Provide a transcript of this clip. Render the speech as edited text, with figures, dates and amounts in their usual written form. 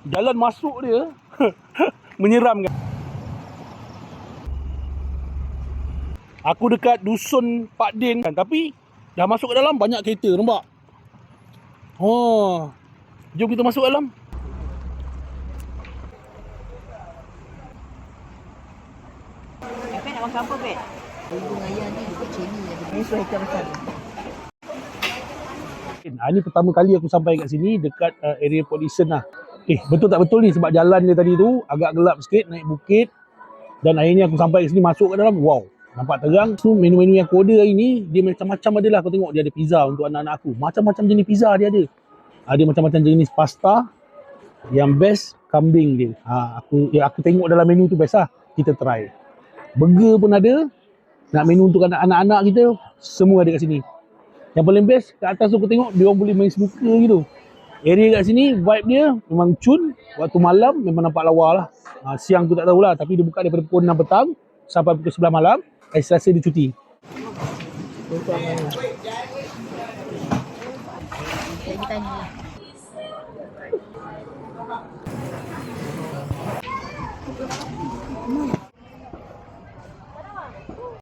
Jalan masuk dia menyeramkan. Aku dekat dusun Pak Din kan, tapi dah masuk ke dalam banyak kereta, nampak? Oh, jom kita masuk dalam. Apa nak makan apa, Bet? Hubung ayah ni dekat sini ada besok ikan makan. Ini pertama kali aku sampai kat sini dekat area Polisen lah. Betul tak betul ni sebab jalan dia tadi tu agak gelap sikit, naik bukit. Dan akhirnya aku sampai kat sini, masuk ke dalam. Wow, nampak terang. So menu-menu yang aku order hari ni, dia macam-macam ada lah. Kau tengok dia ada pizza untuk anak-anak aku. Macam-macam jenis pizza dia ada. Ada macam-macam jenis pasta. Yang best kambing dia. Aku tengok dalam menu tu best lah. Kita try. Burger pun ada. Nak menu untuk anak-anak kita, semua ada kat sini. Yang paling best, kat atas tu aku tengok dia orang boleh main snooker gitu. Area kat sini, vibe dia memang cun. Waktu malam memang nampak lawa lah. Siang tu tak tahulah, tapi dia buka daripada pukul 6 petang sampai pukul 11 malam. Hari Selasa dia cuti. Saya tanya.